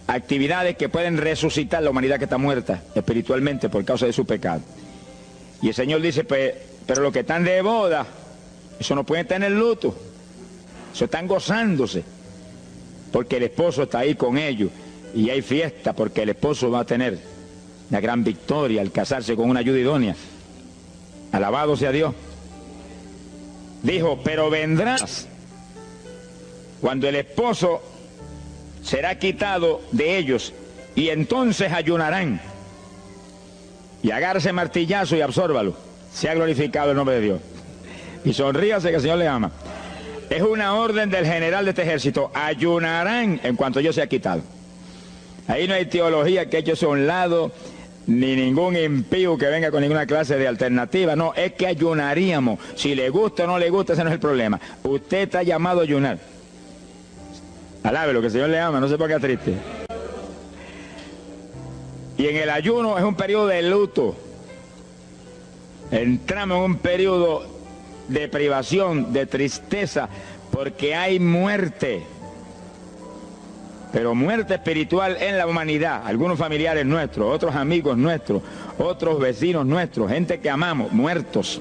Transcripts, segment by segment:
actividades que pueden resucitar la humanidad que está muerta espiritualmente por causa de su pecado. Y el Señor dice, pues, pero los que están de boda, eso no pueden tener luto, eso están gozándose, porque el esposo está ahí con ellos, y hay fiesta porque el esposo va a tener la gran victoria al casarse con una ayuda idónea. Alabado sea Dios. Dijo, pero vendrás cuando el esposo será quitado de ellos, y entonces ayunarán. Y agárrese martillazo y absórbalo. Sea glorificado el nombre de Dios. Y sonríase que el Señor le ama. Es una orden del general de este ejército. Ayunarán en cuanto yo sea quitado. Ahí no hay teología que eche a un lado, ni ningún impío que venga con ninguna clase de alternativa. No, es que ayunaríamos. Si le gusta o no le gusta, ese no es el problema. Usted está llamado a ayunar. Alábelo, que el Señor le ama, no se ponga triste. Y en el ayuno es un periodo de luto. Entramos en un periodo de privación, de tristeza, porque hay muerte. Pero muerte espiritual en la humanidad. Algunos familiares nuestros, otros amigos nuestros, otros vecinos nuestros, gente que amamos, muertos.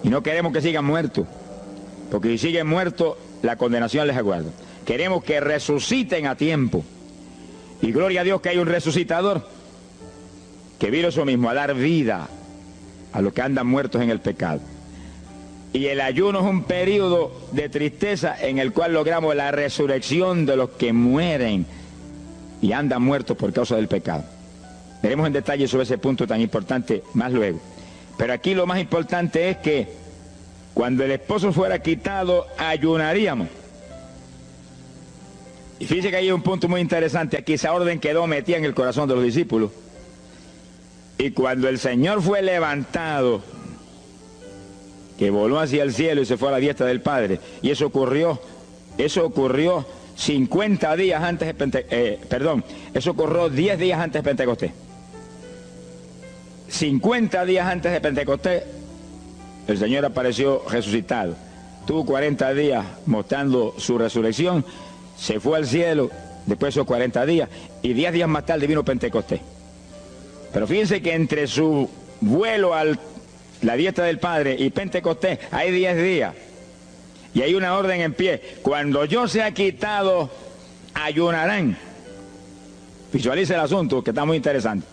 Y no queremos que sigan muertos, porque si siguen muertos, la condenación les aguarda. Queremos que resuciten a tiempo. Y gloria a Dios que hay un resucitador que vino eso mismo, a dar vida a los que andan muertos en el pecado. Y el ayuno es un periodo de tristeza en el cual logramos la resurrección de los que mueren y andan muertos por causa del pecado. Veremos en detalle sobre ese punto tan importante más luego. Pero aquí lo más importante es que cuando el esposo fuera quitado, ayunaríamos. Y fíjense que hay un punto muy interesante. Aquí esa orden quedó metida en el corazón de los discípulos. Y cuando el Señor fue levantado, que voló hacia el cielo y se fue a la diestra del Padre, y eso ocurrió 50 días antes de Pentecostés, eso ocurrió 10 días antes de Pentecostés. 50 días antes de Pentecostés, el Señor apareció resucitado. Tuvo 40 días mostrando su resurrección, se fue al cielo después de esos 40 días, y 10 días más tarde vino Pentecostés. Pero fíjense que entre su vuelo a la diestra del Padre y Pentecostés hay 10 días. Y hay una orden en pie. Cuando yo sea quitado, ayunarán. Visualice el asunto, que está muy interesante.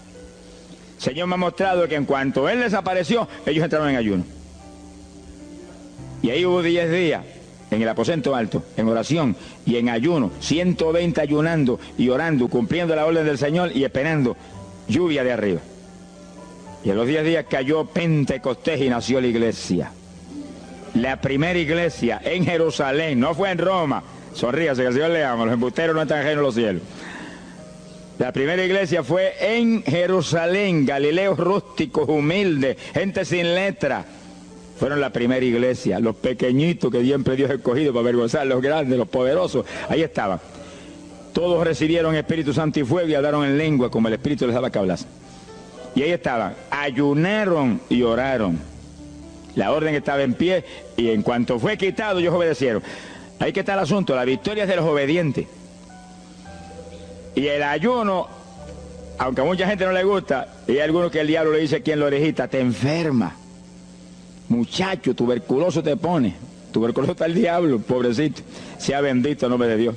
El Señor me ha mostrado que en cuanto Él desapareció, ellos entraron en ayuno. Y ahí hubo 10 días en el aposento alto, en oración y en ayuno. 120 ayunando y orando, cumpliendo la orden del Señor y esperando lluvia de arriba. Y en los 10 días cayó Pentecostés y nació la iglesia. La primera iglesia en Jerusalén, no fue en Roma. Sonríase que el Señor le ama, los embusteros no están ajenos a los cielos. La primera iglesia fue en Jerusalén, Galileos rústicos, humildes, gente sin letra. Fueron la primera iglesia, los pequeñitos que siempre Dios ha escogido para avergonzar, los grandes, los poderosos, ahí estaban. Todos recibieron Espíritu Santo y fuego y hablaron en lengua como el Espíritu les daba que hablasen. Y ahí estaban, ayunaron y oraron. La orden estaba en pie y en cuanto fue quitado ellos obedecieron. Ahí que está el asunto, la victoria es de los obedientes. Y el ayuno, aunque a mucha gente no le gusta, y hay algunos que el diablo le dice aquí en la orejita, te enferma. Muchacho, tuberculoso te pone. Tuberculoso está el diablo, pobrecito. Sea bendito el nombre de Dios.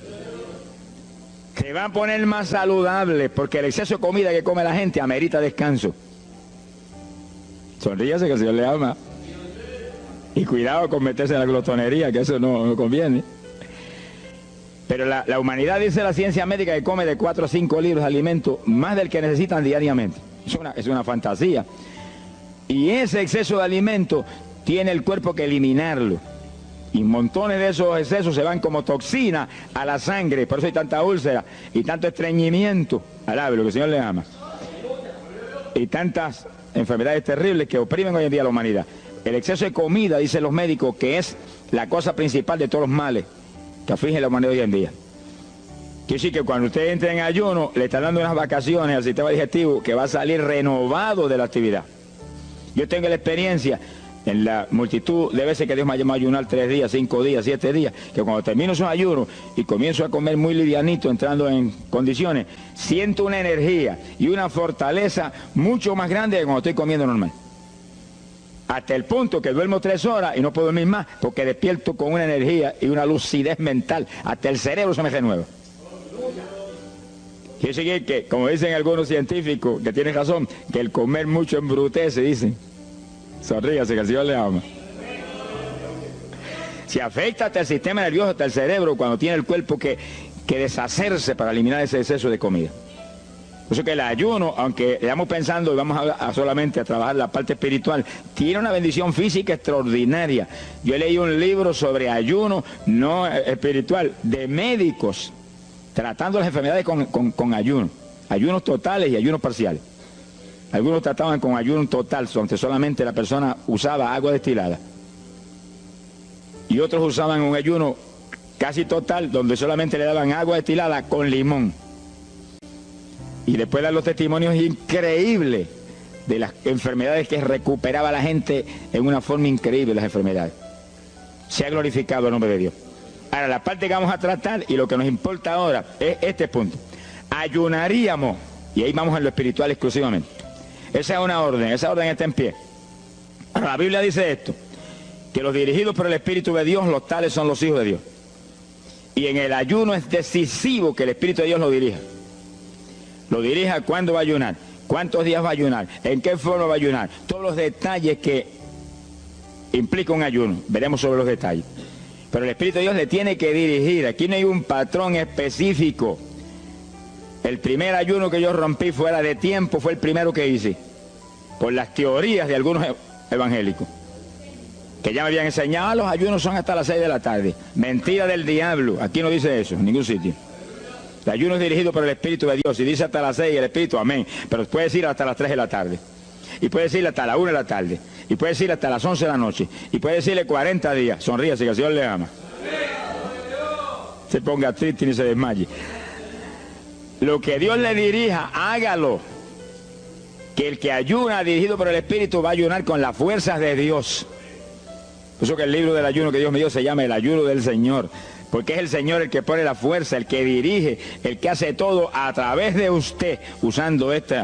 Se va a poner más saludable porque el exceso de comida que come la gente amerita descanso. Sonríase que el Señor le ama. Y cuidado con meterse en la glotonería, que eso no conviene. Pero la humanidad, dice la ciencia médica, que come de 4 a 5 libras de alimento, más del que necesitan diariamente. Es una fantasía. Y ese exceso de alimento tiene el cuerpo que eliminarlo. Y montones de esos excesos se van como toxina a la sangre. Por eso hay tanta úlcera y tanto estreñimiento. Alábelo, que el Señor le ama. Y tantas enfermedades terribles que oprimen hoy en día a la humanidad. El exceso de comida, dicen los médicos, que es la cosa principal de todos los males que afligen a la humanidad hoy en día. Quiere decir que cuando usted entra en ayuno, le está dando unas vacaciones al sistema digestivo que va a salir renovado de la actividad. Yo tengo la experiencia en la multitud de veces que Dios me ha llamado a ayunar 3 días, 5 días, 7 días, que cuando termino esos ayunos y comienzo a comer muy livianito, entrando en condiciones, siento una energía y una fortaleza mucho más grande que cuando estoy comiendo normal. Hasta el punto que duermo 3 horas y no puedo dormir más porque despierto con una energía y una lucidez mental. Hasta el cerebro se me renueva. Quiere decir que, como dicen algunos científicos, que tienen razón, que el comer mucho embrutece, dicen. Sonríase, que el Señor le ama. Se afecta hasta el sistema nervioso, hasta el cerebro, cuando tiene el cuerpo que deshacerse para eliminar ese exceso de comida. Por eso que el ayuno, aunque estamos pensando y vamos a solamente a trabajar la parte espiritual, tiene una bendición física extraordinaria. Yo leí un libro sobre ayuno, no espiritual, de médicos, tratando las enfermedades con ayuno. Ayunos totales y ayunos parciales. Algunos trataban con ayuno total, donde solamente la persona usaba agua destilada. Y otros usaban un ayuno casi total, donde solamente le daban agua destilada con limón. Y después dan los testimonios increíbles de las enfermedades que recuperaba la gente en una forma increíble, las enfermedades. Se ha glorificado el nombre de Dios. Ahora, la parte que vamos a tratar y lo que nos importa ahora es este punto. Ayunaríamos, y ahí vamos en lo espiritual exclusivamente. Esa es una orden, esa orden está en pie. La Biblia dice esto, que los dirigidos por el Espíritu de Dios, los tales son los hijos de Dios. Y en el ayuno es decisivo que el Espíritu de Dios lo dirija. Lo dirija cuándo va a ayunar, cuántos días va a ayunar, en qué forma va a ayunar, todos los detalles que implica un ayuno, veremos sobre los detalles. Pero el Espíritu de Dios le tiene que dirigir, aquí no hay un patrón específico. El primer ayuno que yo rompí fuera de tiempo fue el primero que hice, por las teorías de algunos evangélicos, que ya me habían enseñado, los ayunos son hasta las 6 de la tarde. Mentira del diablo, aquí no dice eso, en ningún sitio. El ayuno es dirigido por el Espíritu de Dios, y dice hasta las 6 el Espíritu, amén, pero puede decir hasta las 3 de la tarde, y puede decir hasta las 1 de la tarde, y puede decir hasta las 11 de la noche, y puede decirle 40 días, sonríase que el Señor le ama. Se ponga triste y ni se desmaye. Lo que Dios le dirija, hágalo. Que el que ayuna dirigido por el Espíritu va a ayunar con las fuerzas de Dios. Por eso que el libro del ayuno que Dios me dio se llama el ayuno del Señor. Porque es el Señor el que pone la fuerza, el que dirige, el que hace todo a través de usted, usando este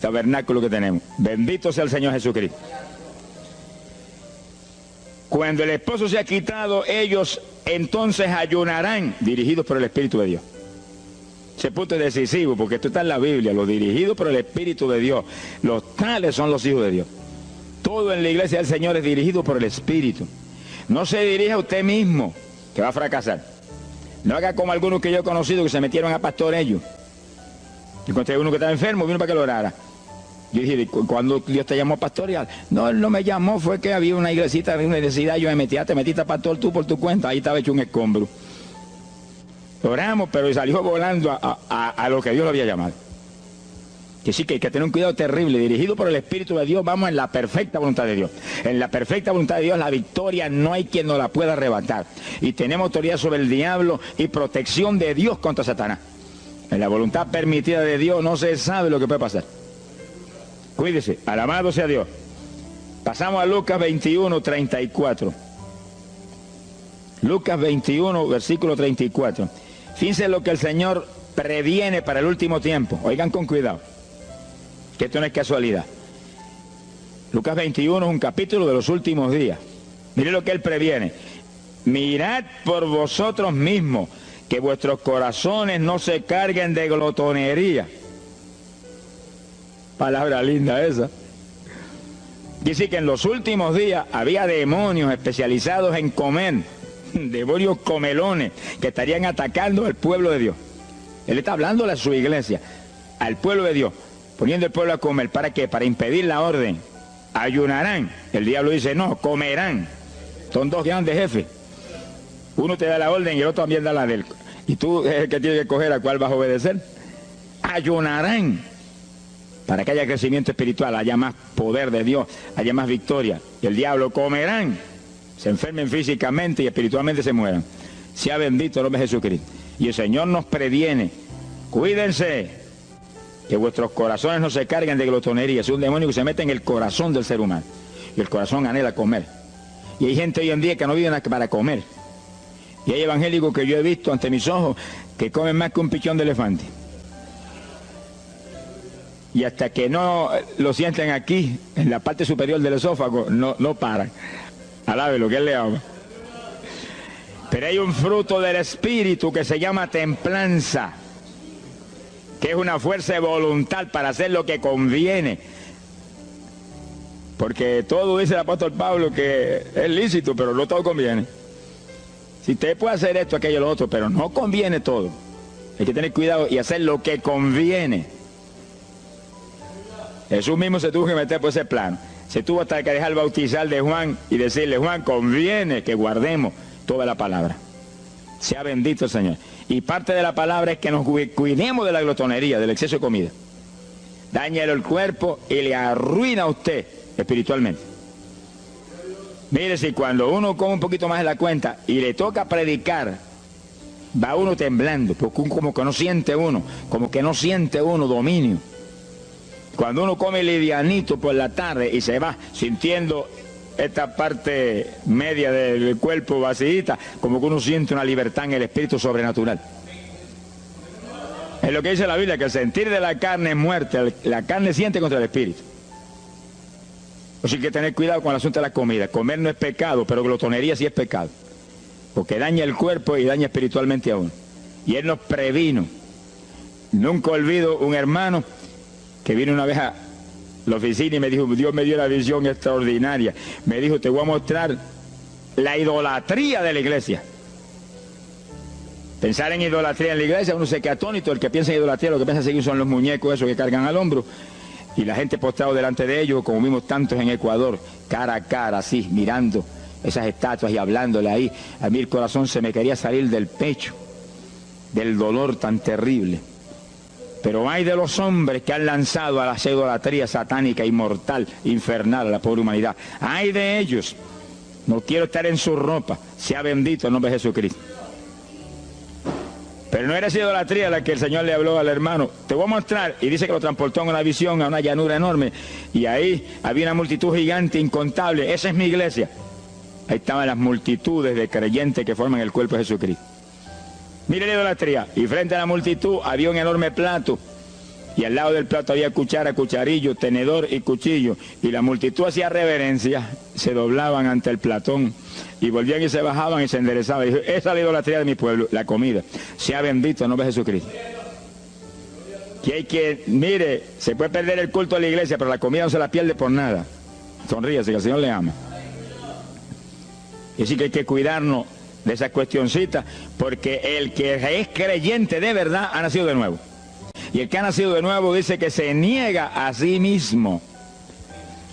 tabernáculo que tenemos. Bendito sea el Señor Jesucristo. Cuando el esposo se ha quitado, ellos entonces ayunarán, dirigidos por el Espíritu de Dios. Ese punto es decisivo, porque esto está en la Biblia, los dirigidos por el Espíritu de Dios. Los tales son los hijos de Dios. Todo en la iglesia del Señor es dirigido por el Espíritu. No se dirija a usted mismo, que va a fracasar. No haga como algunos que yo he conocido que se metieron a pastor ellos. Encontré uno que estaba enfermo, vino para que lo orara. Yo dije, ¿cuándo Dios te llamó a pastorear? No, él no me llamó, fue que había una iglesita de una necesidad, yo me metí, te metiste a pastor tú por tu cuenta, ahí estaba hecho un escombro. Oramos, pero salió volando a lo que Dios lo había llamado. Que sí, que hay que tener un cuidado terrible, dirigido por el Espíritu de Dios, vamos en la perfecta voluntad de Dios. En la perfecta voluntad de Dios, la victoria no hay quien nos la pueda arrebatar. Y tenemos autoridad sobre el diablo y protección de Dios contra Satanás. En la voluntad permitida de Dios no se sabe lo que puede pasar. Cuídese, alabado sea Dios. Pasamos a Lucas 21, 34. Lucas 21, versículo 34. Fíjense lo que el Señor previene para el último tiempo. Oigan con cuidado, que esto no es casualidad. Lucas 21 es un capítulo de los últimos días. Miren lo que Él previene. Mirad por vosotros mismos, que vuestros corazones no se carguen de glotonería. Palabra linda esa. Dice que en los últimos días había demonios especializados en comer, demonios comelones que estarían atacando al pueblo de Dios. Él está hablando a su iglesia, al pueblo de Dios, poniendo al pueblo a comer. ¿Para qué? Para impedir la orden. Ayunarán. El diablo dice, no, comerán. Son dos grandes jefes. Uno te da la orden y el otro también da la de él. Y tú es el que tiene que escoger a cuál vas a obedecer. Ayunarán. Para que haya crecimiento espiritual, haya más poder de Dios, haya más victoria. Y el diablo comerán. Se enfermen físicamente y espiritualmente se mueran. Sea bendito el nombre de Jesucristo. Y el Señor nos previene. Cuídense, que vuestros corazones no se carguen de glotonería. Es un demonio que se mete en el corazón del ser humano. y el corazón anhela comer. Y hay gente hoy en día que no vive para comer. Y hay evangélicos que yo he visto ante mis ojos que comen más que un pichón de elefante. Y hasta que no lo sienten aquí, en la parte superior del esófago, no paran. Alabe lo que él le ama. Pero hay un fruto del Espíritu que se llama templanza, que es una fuerza de voluntad para hacer lo que conviene. Porque todo dice el apóstol Pablo que es lícito, pero no todo conviene. Si usted puede hacer esto, aquello, lo otro, pero no conviene todo. Hay que tener cuidado y hacer lo que conviene. Jesús mismo se tuvo que meter por ese plano. Se tuvo hasta que dejar bautizar de Juan y decirle: Juan, conviene que guardemos toda la palabra. Sea bendito el Señor. Y parte de la palabra es que nos cuidemos de la glotonería, del exceso de comida. Dáñale el cuerpo y le arruina a usted espiritualmente. Mire, si cuando uno come un poquito más de la cuenta y le toca predicar, va uno temblando, porque como que no siente uno dominio. Cuando uno come livianito por la tarde y se va sintiendo esta parte media del cuerpo vacíita, como que uno siente una libertad en el espíritu sobrenatural. Es lo que dice la Biblia, que el sentir de la carne es muerte, la carne siente contra el espíritu. Así que hay que tener cuidado con el asunto de la comida. Comer no es pecado, pero glotonería sí es pecado, porque daña el cuerpo y daña espiritualmente a uno. Y Él nos previno. Nunca olvido un hermano que vino una vez a la oficina y me dijo: Dios me dio una visión extraordinaria. Me dijo: te voy a mostrar la idolatría de la iglesia. Pensar en idolatría en la iglesia, uno se queda atónito. El que piensa en idolatría, lo que piensa seguir son los muñecos esos que cargan al hombro, y la gente postrado delante de ellos, como vimos tantos en Ecuador, cara a cara, así, mirando esas estatuas y hablándole ahí. A mí el corazón se me quería salir del pecho, del dolor tan terrible. Pero hay de los hombres que han lanzado a la idolatría satánica, inmortal, infernal a la pobre humanidad. Hay de ellos. No quiero estar en su ropa. Sea bendito el nombre de Jesucristo. Pero no era esa idolatría la que el Señor le habló al hermano. Te voy a mostrar. Y dice que lo transportó en una visión a una llanura enorme. Y ahí había una multitud gigante, incontable. Esa es mi iglesia. Ahí estaban las multitudes de creyentes que forman el cuerpo de Jesucristo. Mire la idolatría. Y frente a la multitud había un enorme plato. Y al lado del plato había cuchara, cucharillo, tenedor y cuchillo. Y la multitud hacía reverencia, se doblaban ante el platón. Y volvían y se bajaban y se enderezaban. Y dijo: esa es la idolatría de mi pueblo, la comida. Sea bendito el nombre de Jesucristo. Que hay que, mire, se puede perder el culto de la iglesia, pero la comida no se la pierde por nada. Sonríase, que el Señor le ama. Y así que hay que cuidarnos de esas cuestioncitas, porque el que es creyente de verdad ha nacido de nuevo. Y el que ha nacido de nuevo dice que se niega a sí mismo.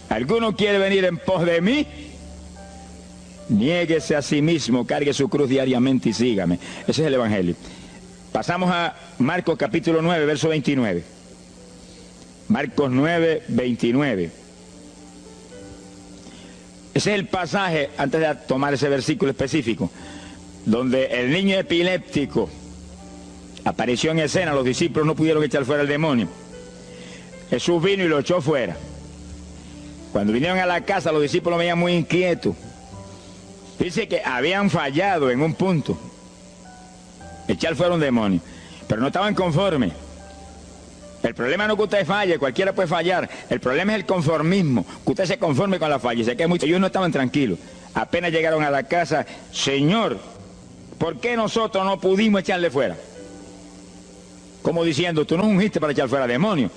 ¿Alguno quiere venir en pos de mí? Niéguese a sí mismo, cargue su cruz diariamente y sígame. Ese es el Evangelio. Pasamos a Marcos capítulo 9, verso 29. Marcos 9, 29. Ese es el pasaje, antes de tomar ese versículo específico, donde el niño epiléptico apareció en escena. Los discípulos no pudieron echar fuera el demonio. Jesús vino y lo echó fuera. Cuando vinieron a la casa, los discípulos veían muy inquietos. Dice que habían fallado en un punto, echar fuera un demonio, pero no estaban conformes. El problema no es que usted falle, cualquiera puede fallar. El problema es el conformismo, que usted se conforme con la falla. Y se queda mucho. Ellos no estaban tranquilos. Apenas llegaron a la casa: Señor, ¿por qué nosotros no pudimos echarle fuera? Como diciendo: tú nos ungiste para echar fuera demonios.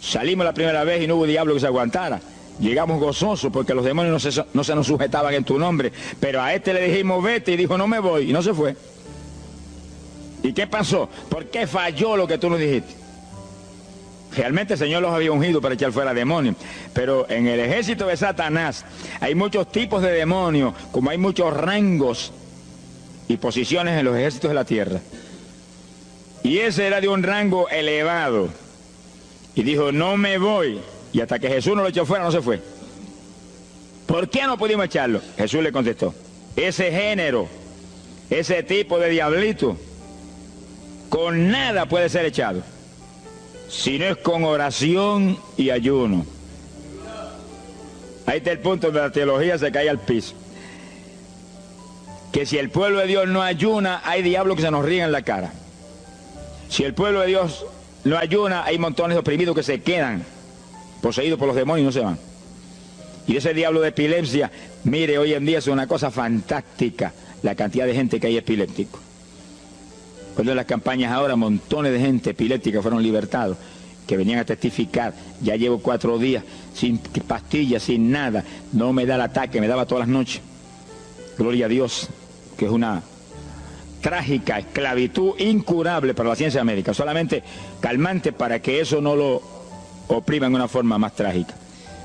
Salimos la primera vez y no hubo diablo que se aguantara. Llegamos gozosos porque los demonios no se nos sujetaban en tu nombre. Pero a este le dijimos: vete, y dijo: no me voy, y no se fue. ¿Y qué pasó? ¿Por qué falló lo que tú nos dijiste? Realmente el Señor los había ungido para echar fuera demonios. Pero en el ejército de Satanás hay muchos tipos de demonios, como hay muchos rangos y posiciones en los ejércitos de la tierra. Y ese era de un rango elevado. Y dijo: no me voy. Y hasta que Jesús no lo echó fuera, no se fue. ¿Por qué no pudimos echarlo? Jesús le contestó: ese género, ese tipo de diablito, con nada puede ser echado, si no es con oración y ayuno. Ahí está el punto donde la teología se cae al piso. Que si el pueblo de Dios no ayuna, hay diablos que se nos ríen en la cara. Si el pueblo de Dios no ayuna, hay montones de oprimidos que se quedan poseídos por los demonios y no se van. Y ese diablo de epilepsia, mire, hoy en día es una cosa fantástica la cantidad de gente que hay epiléptico. Cuando en las campañas ahora, montones de gente epiléptica fueron libertados, que venían a testificar. Ya llevo 4 días sin pastillas, sin nada, no me da el ataque, me daba todas las noches. Gloria a Dios, que es una trágica esclavitud incurable para la ciencia médica, solamente calmante para que eso no lo oprima en una forma más trágica.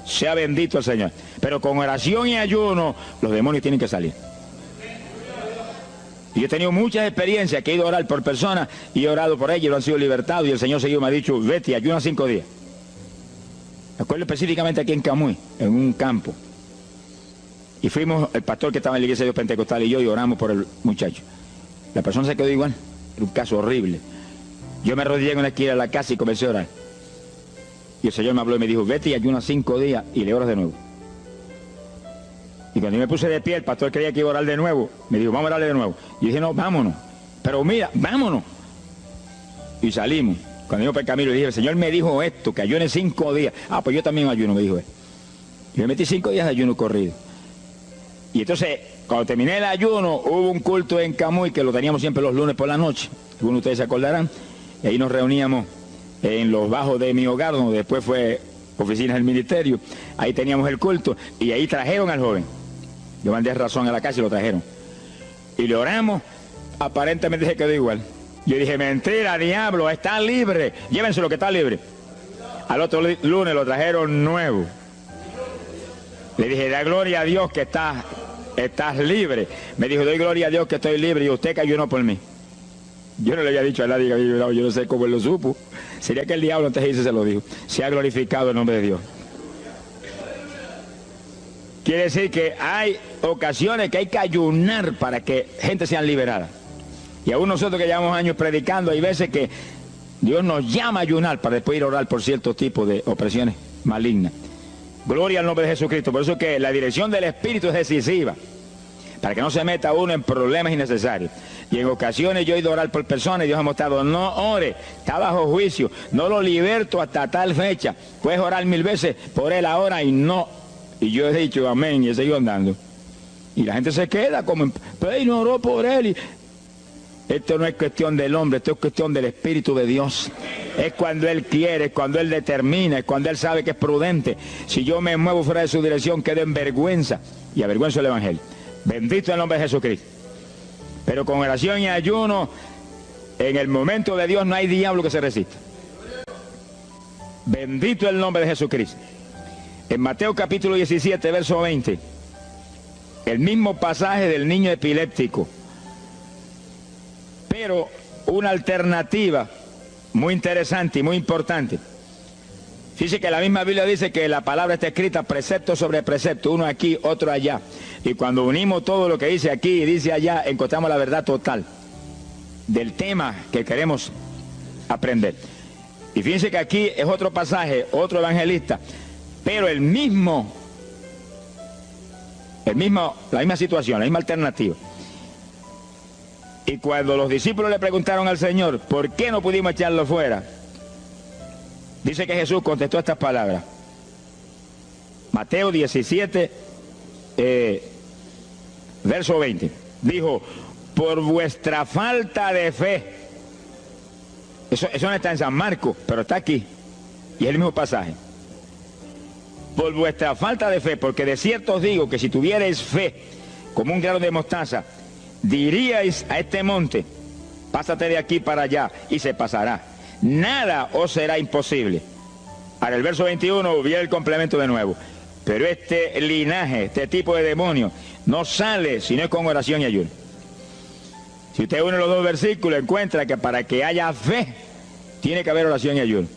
Sea bendito el Señor. Pero con oración y ayuno, los demonios tienen que salir. Y yo he tenido muchas experiencias que he ido a orar por personas y he orado por ellos y lo han sido libertados, y el Señor seguido me ha dicho, vete, ayuna 5 días. Me acuerdo específicamente aquí en Camuy, en un campo. Y fuimos, el pastor que estaba en la iglesia de Dios Pentecostal y yo, y oramos por el muchacho. La persona se quedó igual, era un caso horrible. Yo me arrodillé en una esquina de la casa y comencé a orar. Y el Señor me habló y me dijo, vete y ayuna 5 días y le oras de nuevo. Y cuando yo me puse de pie, el pastor creía que iba a orar de nuevo. Me dijo, vamos a orarle de nuevo. Y dije, no, vámonos. Pero mira, vámonos. Y salimos. Cuando yo por el camino le dije, el Señor me dijo esto, que ayune 5 días. Ah, pues yo también ayuno, me dijo él. Y me metí 5 días de ayuno corrido. Y entonces, cuando terminé el ayuno, hubo un culto en Camuy, que lo teníamos siempre los lunes por la noche. Algunos de ustedes se acordarán. Y ahí nos reuníamos en los bajos de mi hogar, donde después fue oficinas del ministerio. Ahí teníamos el culto. Y ahí trajeron al joven. Yo mandé razón a la casa y lo trajeron. Y le oramos, aparentemente se quedó igual. Yo dije, mentira, diablo, está libre. Llévenselo que está libre. Al otro lunes lo trajeron nuevo. Le dije, da gloria a Dios que estás libre. Me dijo, doy gloria a Dios que estoy libre y usted que ayunó por mí. Yo no le había dicho a nadie que había ayunado, yo no sé cómo él lo supo. Sería que el diablo antes de irse se lo dijo. Se ha glorificado el nombre de Dios. Quiere decir que hay ocasiones que hay que ayunar para que gente sea liberada. Y aún nosotros que llevamos años predicando, hay veces que Dios nos llama a ayunar para después ir a orar por ciertos tipos de opresiones malignas. Gloria al nombre de Jesucristo. Por eso es que la dirección del Espíritu es decisiva, para que no se meta uno en problemas innecesarios. Y en ocasiones yo he ido a orar por personas y Dios ha mostrado, no ore, está bajo juicio, no lo liberto hasta tal fecha. Puedes orar 1000 veces por él ahora y no. Y yo he dicho amén y he seguido andando. Y la gente se queda como, pero no oró por él. Y esto no es cuestión del hombre, esto es cuestión del Espíritu de Dios. Es cuando Él quiere, es cuando Él determina, es cuando Él sabe que es prudente. Si yo me muevo fuera de su dirección, quedo en vergüenza y avergüenzo el Evangelio. Bendito el nombre de Jesucristo. Pero con oración y ayuno, en el momento de Dios no hay diablo que se resista. Bendito el nombre de Jesucristo. En Mateo capítulo 17, verso 20, el mismo pasaje del niño epiléptico, pero una alternativa muy interesante y muy importante. Fíjese que la misma Biblia dice que la palabra está escrita precepto sobre precepto, uno aquí, otro allá. Y cuando unimos todo lo que dice aquí y dice allá, encontramos la verdad total del tema que queremos aprender. Y fíjense que aquí es otro pasaje, otro evangelista, pero la misma situación, la misma alternativa. Y cuando los discípulos le preguntaron al Señor, ¿por qué no pudimos echarlo fuera? Dice que Jesús contestó estas palabras. Mateo 17, verso 20. Dijo, por vuestra falta de fe. Eso no está en San Marcos, pero está aquí. Y es el mismo pasaje. Por vuestra falta de fe, porque de cierto os digo que si tuvierais fe como un grano de mostaza, diríais a este monte, pásate de aquí para allá, y se pasará. Nada os será imposible. Ahora el verso 21 viene el complemento de nuevo. Pero este linaje, este tipo de demonio, no sale si no es con oración y ayuno. Si usted une los dos versículos, encuentra que para que haya fe, tiene que haber oración y ayuno.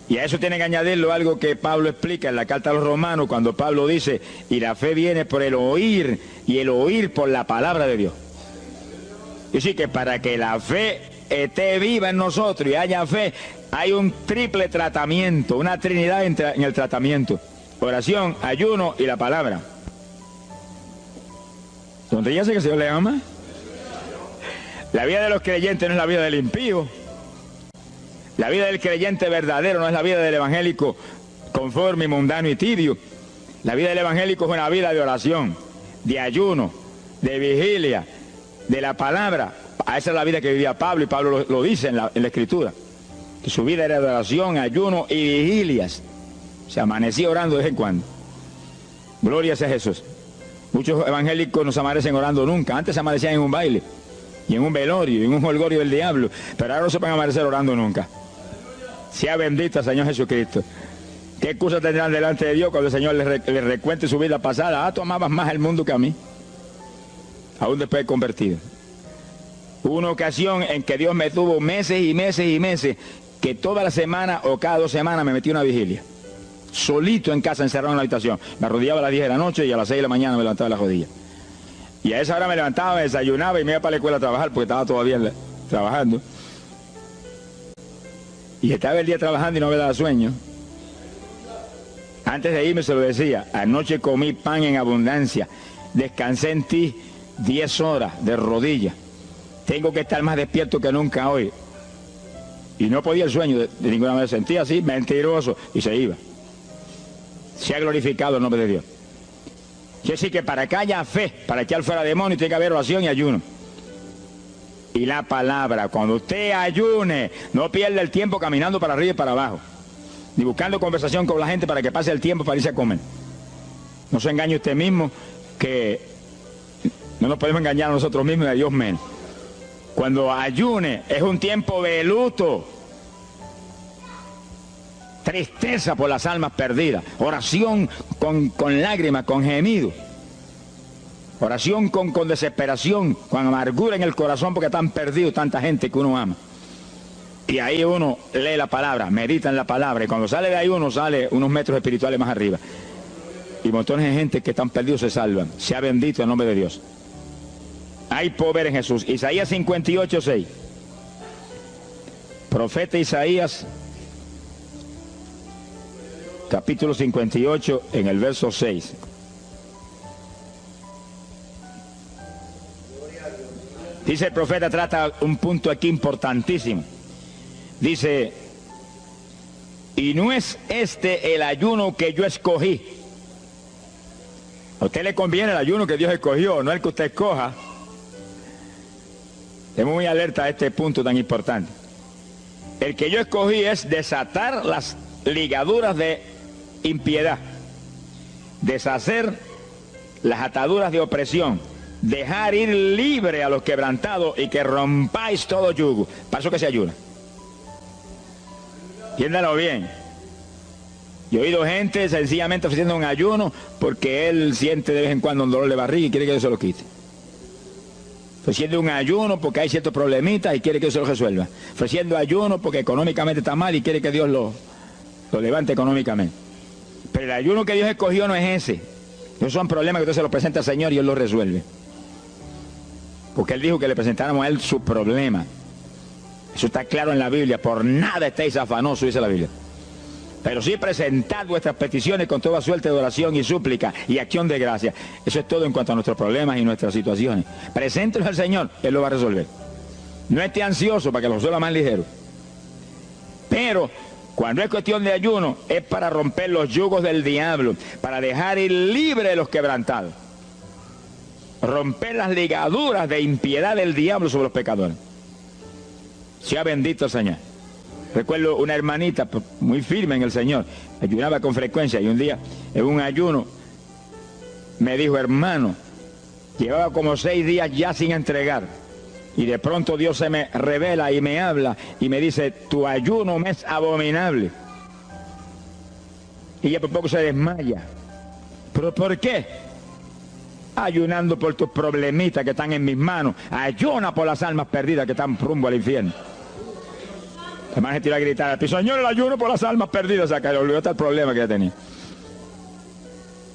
Y a eso tiene que añadirlo algo que Pablo explica en la carta a los Romanos, cuando Pablo dice, y la fe viene por el oír, y el oír por la palabra de Dios. Y sí que para que la fe esté viva en nosotros y haya fe, hay un triple tratamiento, una trinidad en el tratamiento. oración, ayuno y la palabra. ¿Donde ya sé que el Señor le ama? La vida de los creyentes no es la vida del impío. La vida del creyente verdadero no es la vida del evangélico conforme, mundano y tibio. La vida del evangélico es una vida de oración, de ayuno, de vigilia, de la palabra. Esa es la vida que vivía Pablo, y Pablo lo dice en la Escritura, que su vida era de oración, ayuno y vigilias. Se amanecía orando de vez en cuando. Gloria sea Jesús. Muchos evangélicos no se amanecen orando nunca. Antes se amanecían en un baile, y en un velorio, y en un jolgorio del diablo, pero ahora no se van a amanecer orando nunca. Sea bendito el Señor Jesucristo. ¿Qué excusa tendrán delante de Dios cuando el Señor les recuente su vida pasada? Ah, tú amabas más el mundo que a mí, aún después de convertido. Hubo una ocasión en que Dios me tuvo meses y meses y meses, que toda la semana o cada 2 semanas me metí una vigilia, solito en casa, encerrado en la habitación. Me arrodillaba a las 10 de la noche y a las 6 de la mañana me levantaba de la rodilla. Y a esa hora me levantaba, me desayunaba y me iba para la escuela a trabajar, porque estaba todavía trabajando. Y estaba el día trabajando y no me daba sueño. Antes de irme se lo decía: anoche comí pan en abundancia, descansé en ti 10 horas de rodillas, tengo que estar más despierto que nunca hoy. Y no podía el sueño de ninguna manera, sentía así, mentiroso, y se iba. Se ha glorificado el nombre de Dios. Quiere decir que para que haya fe, para echar fuera demonios, tiene que haber oración y ayuno. Y la palabra, cuando usted ayune, no pierda el tiempo caminando para arriba y para abajo, ni buscando conversación con la gente para que pase el tiempo para irse a comer. No se engañe usted mismo, que no nos podemos engañar a nosotros mismos y a Dios menos. Cuando ayune es un tiempo de luto, tristeza por las almas perdidas, oración con lágrimas, con gemido, oración con desesperación, con amargura en el corazón porque están perdidos tanta gente que uno ama. Y ahí uno lee la palabra, medita en la palabra, y cuando sale de ahí uno sale unos metros espirituales más arriba. Y montones de gente que están perdidos se salvan. Sea bendito el nombre de Dios. Hay poder en Jesús. Isaías 58:6. Profeta Isaías, capítulo 58, en el verso 6. Dice el profeta, trata un punto aquí importantísimo. Dice: y no es este el ayuno que yo escogí. A usted le conviene el ayuno que Dios escogió, no el que usted escoja. Estemos muy alerta a este punto tan importante. El que yo escogí es desatar las ligaduras de impiedad, deshacer las ataduras de opresión, dejar ir libre a los quebrantados y que rompáis todo yugo. Para eso que se ayuna. Entiéndalo bien. Yo he oído gente sencillamente ofreciendo un ayuno porque él siente de vez en cuando un dolor de barriga y quiere que Dios se lo quite. Ofreciendo un ayuno porque hay ciertos problemitas y quiere que Dios se lo resuelva. Ofreciendo ayuno porque económicamente está mal y quiere que Dios lo levante económicamente. Pero el ayuno que Dios escogió no es ese. Esos son problemas que usted se los presenta al Señor y Él los resuelve. Porque Él dijo que le presentáramos a Él su problema. Eso está claro en la Biblia. Por nada estéis afanosos, dice la Biblia. Pero sí presentad vuestras peticiones con toda suerte de oración y súplica y acción de gracia. Eso es todo en cuanto a nuestros problemas y nuestras situaciones. Preséntelos al Señor, Él lo va a resolver. No esté ansioso para que lo resuelva más ligero. Pero cuando es cuestión de ayuno, es para romper los yugos del diablo, para dejar ir libre a los quebrantados. Romper las ligaduras de impiedad del diablo sobre los pecadores. Sea bendito el Señor. Recuerdo una hermanita muy firme en el Señor, ayunaba con frecuencia, y un día en un ayuno me dijo: hermano, llevaba como 6 días ya sin entregar, y de pronto Dios se me revela y me habla y me dice: tu ayuno me es abominable. Y ella por poco se desmaya. ¿Pero por qué? Ayunando por tus problemitas que están en mis manos. Ayuna por las almas perdidas que están rumbo al infierno. Además se tiró a gritar: Señor, el ayuno por las almas perdidas. O sea, que le olvidó hasta el problema que ya tenía.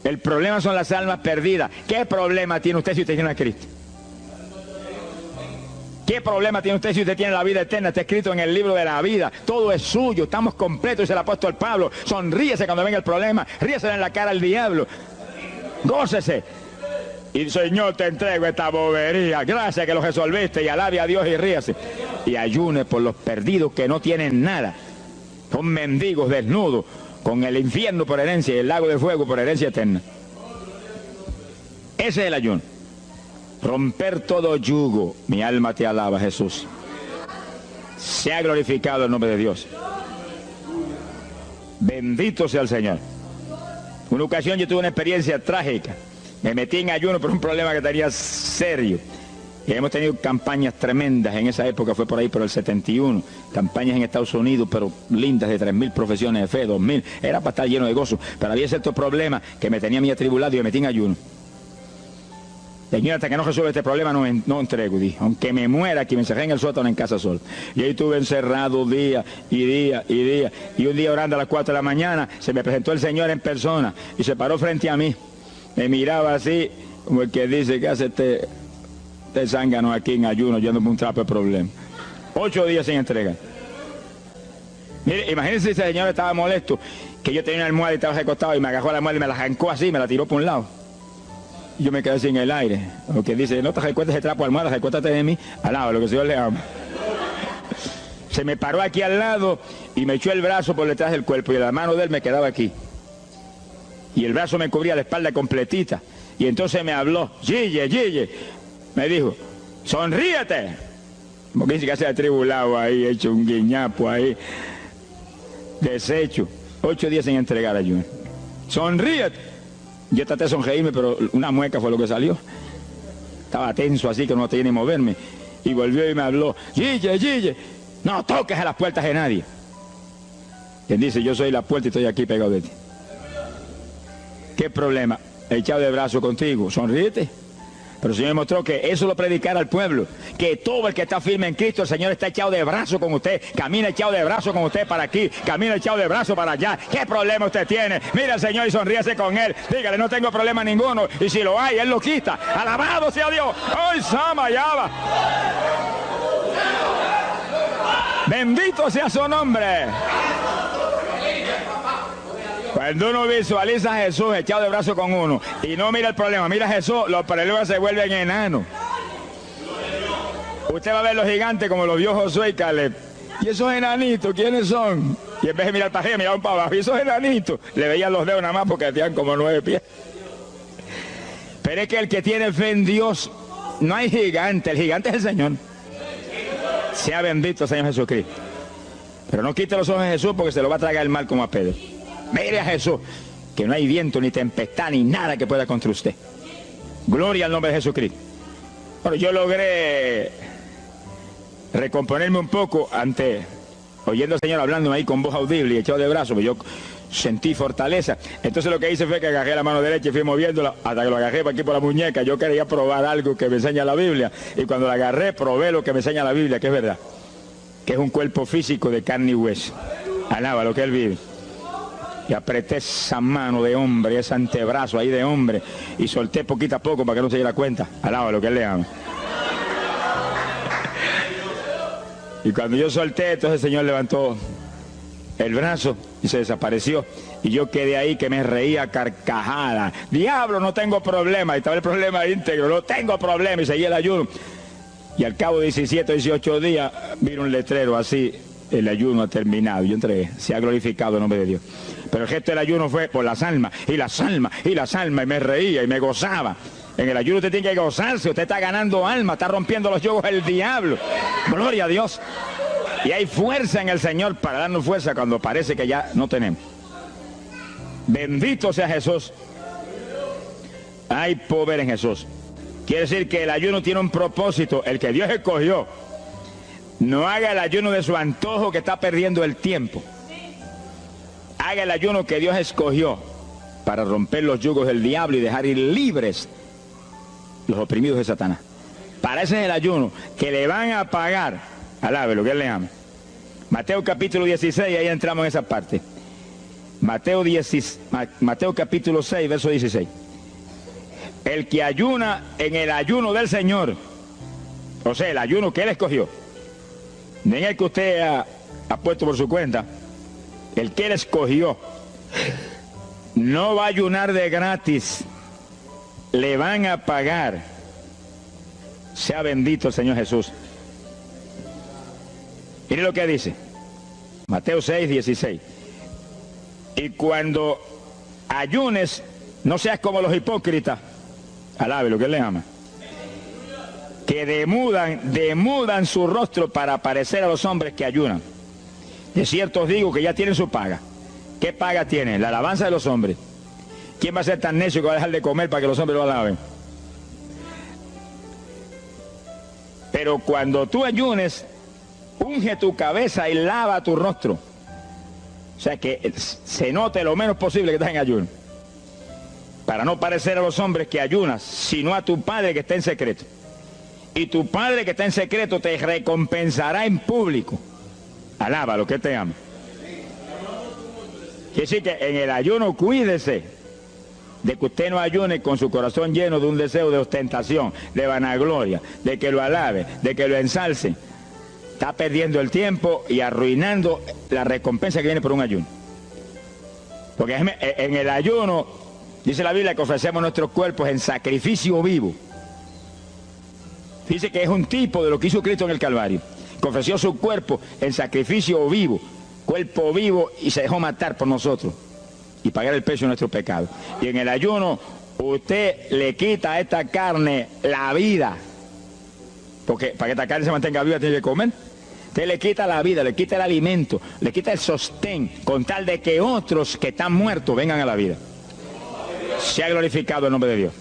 El problema son las almas perdidas. ¿Qué problema tiene usted si usted tiene a Cristo? ¿Qué problema tiene usted si usted tiene la vida eterna? Está escrito en el libro de la vida. Todo es suyo, estamos completos, dice el apóstol Pablo. Sonríese cuando venga el problema, ríese en la cara al diablo. Gócese. Y Señor, te entrego esta bobería. Gracias que lo resolviste, y alabe a Dios y ríase. Y ayune por los perdidos que no tienen nada. Son mendigos desnudos, con el infierno por herencia y el lago de fuego por herencia eterna. Ese es el ayuno. Romper todo yugo. Mi alma te alaba, Jesús. Sea glorificado el nombre de Dios. Bendito sea el Señor. Una ocasión yo tuve una experiencia trágica. Me metí en ayuno por un problema que tenía serio. Y hemos tenido campañas tremendas en esa época, fue por ahí por el 71. Campañas en Estados Unidos, pero lindas, de 3.000 profesiones de fe, 2.000. Era para estar lleno de gozo. Pero había ciertos problemas que me tenía a mí atribulado y me metí en ayuno. Señor, hasta que no resuelva este problema no entrego, dije. Aunque me muera, que me encerré en el sótano en casa solo. Y ahí estuve encerrado día y día y día. Y un día orando a las 4 de la mañana, se me presentó el Señor en persona y se paró frente a mí. Me miraba así, como el que dice, ¿qué hace este zángano aquí en ayuno, yéndome un trapo de problema? 8 días sin entregar. Mire, imagínense si ese señor estaba molesto, que yo tenía una almohada y estaba recostado y me agarró la almohada y me la arrancó así, me la tiró por un lado. Y yo me quedé sin el aire. Lo que dice, no te recuerdes ese trapo de almohada, recuéstate de mí, al lado, lo que el Señor le ama. Se me paró aquí al lado y me echó el brazo por detrás del cuerpo y la mano de él me quedaba aquí. Y el brazo me cubría la espalda completita. Y entonces me habló, Gille, me dijo, sonríete. Porque dice que se ha atribulado ahí, hecho un guiñapo ahí, deshecho. 8 días sin entregar ayuno. Sonríete. Yo traté de sonreírme, pero una mueca fue lo que salió. Estaba tenso así que no tenía ni moverme. Y volvió y me habló, Gille, no toques a las puertas de nadie. Quien dice, yo soy la puerta y estoy aquí pegado de ti. ¿Qué problema? Echado de brazo contigo, sonríete. Pero el Señor mostró que eso lo predicara al pueblo, que todo el que está firme en Cristo, el Señor está echado de brazo con usted, camina echado de brazo con usted para aquí, camina echado de brazo para allá. ¿Qué problema usted tiene? Mira al Señor y sonríese con Él, dígale, no tengo problema ninguno, y si lo hay, Él lo quita. Alabado sea Dios. ¡Ay, Sama, Yaba! Bendito sea su nombre. Cuando uno visualiza a Jesús echado de brazo con uno y no mira el problema, mira a Jesús, los problemas se vuelven enanos. Usted va a ver los gigantes como los vio Josué y Caleb. ¿Y esos enanitos quiénes son? Y en vez de mirar para arriba, miraban para abajo. ¿Y esos enanitos? Le veían los dedos nada más porque tenían como 9 pies. Pero es que el que tiene fe en Dios, no hay gigante, el gigante es el Señor. Sea bendito el Señor Jesucristo. Pero no quite los ojos de Jesús porque se lo va a tragar el mal como a Pedro. Mire a Jesús, que no hay viento, ni tempestad, ni nada que pueda contra usted. Gloria al nombre de Jesucristo. Bueno, yo logré recomponerme un poco oyendo al Señor hablando ahí con voz audible y echado de brazo, pero yo sentí fortaleza. Entonces lo que hice fue que agarré la mano derecha y fui moviéndola hasta que lo agarré por aquí por la muñeca. Yo quería probar algo que me enseña la Biblia, y cuando la agarré probé lo que me enseña la Biblia, que es verdad, que es un cuerpo físico de carne y hueso. Alaba lo que Él vive. Y apreté esa mano de hombre, ese antebrazo ahí de hombre, y solté poquito a poco para que no se diera cuenta. Alaba lo que Él le ama. Y cuando yo solté, entonces el Señor levantó el brazo y se desapareció. Y yo quedé ahí que me reía carcajada. Diablo, no tengo problema. Y estaba el problema íntegro, no tengo problema. Y seguí el ayuno. Y al cabo de 17 o 18 días, vino un letrero así, el ayuno ha terminado. Yo entregué, se ha glorificado el nombre de Dios. Pero el gesto del ayuno fue por las almas, y las almas, y las almas, y me reía y me gozaba. En el ayuno usted tiene que gozarse, usted está ganando alma, está rompiendo los yugos del diablo. Gloria a Dios. Y hay fuerza en el Señor para darnos fuerza cuando parece que ya no tenemos. Bendito sea Jesús. Hay poder en Jesús. Quiere decir que el ayuno tiene un propósito, el que Dios escogió. No haga el ayuno de su antojo, que está perdiendo el tiempo. Haga el ayuno que Dios escogió para romper los yugos del diablo y dejar ir libres los oprimidos de Satanás. Para ese es el ayuno que le van a pagar. Alabe lo que Él le ama. Mateo capítulo 16, ahí entramos en esa parte. Mateo capítulo 6, verso 16. El que ayuna en el ayuno del Señor O sea, el ayuno que Él escogió. No es el que usted ha puesto por su cuenta. El que Él escogió. No va a ayunar de gratis. Le van a pagar. Sea bendito el Señor Jesús. Mire lo que dice. Mateo 6, 16. Y cuando ayunes, no seas como los hipócritas. Alabe lo que Él le ama. Que demudan su rostro para parecer a los hombres que ayunan. De cierto os digo que ya tienen su paga. ¿Qué paga tienen? La alabanza de los hombres. ¿Quién va a ser tan necio que va a dejar de comer para que los hombres lo alaben? Pero cuando tú ayunes, unge tu cabeza y lava tu rostro. O sea, que se note lo menos posible que estás en ayuno. Para no parecer a los hombres que ayunas, sino a tu Padre que está en secreto. Y tu Padre que está en secreto te recompensará en público. Alaba lo que te ama. Quiere decir que en el ayuno cuídese de que usted no ayune con su corazón lleno de un deseo de ostentación, de vanagloria, de que lo alabe, de que lo ensalce. Está perdiendo el tiempo y arruinando la recompensa que viene por un ayuno. Porque en el ayuno, dice la Biblia que ofrecemos nuestros cuerpos en sacrificio vivo. Dice que es un tipo de lo que hizo Cristo en el Calvario, que ofreció su cuerpo en sacrificio vivo, cuerpo vivo, y se dejó matar por nosotros y pagar el precio de nuestro pecado. Y en el ayuno usted le quita a esta carne la vida, porque para que esta carne se mantenga viva tiene que comer. Usted le quita la vida, le quita el alimento, le quita el sostén, con tal de que otros que están muertos vengan a la vida. Se ha glorificado el nombre de Dios.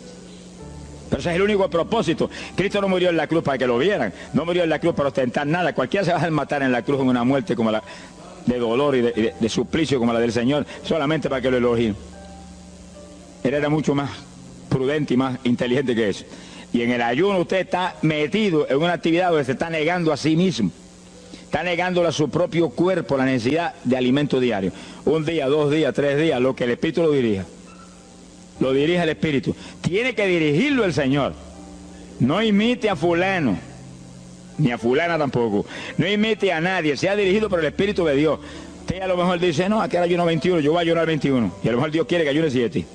Pero ese es el único propósito. Cristo no murió en la cruz para que lo vieran, no murió en la cruz para ostentar nada. Cualquiera se va a matar en la cruz en una muerte como la de dolor y de suplicio como la del Señor, solamente para que lo elogien. Él era mucho más prudente y más inteligente que eso. Y en el ayuno usted está metido en una actividad donde se está negando a sí mismo. Está negándole a su propio cuerpo la necesidad de alimento diario. Un día, 2 días, 3 días, lo que el Espíritu lo dirija. Lo dirige el Espíritu. Tiene que dirigirlo el Señor. No imite a fulano, ni a fulana tampoco. No imite a nadie. Sea dirigido por el Espíritu de Dios. Usted a lo mejor dice, no, aquí ayuno 21, yo voy a ayunar 21. Y a lo mejor Dios quiere que ayune 7.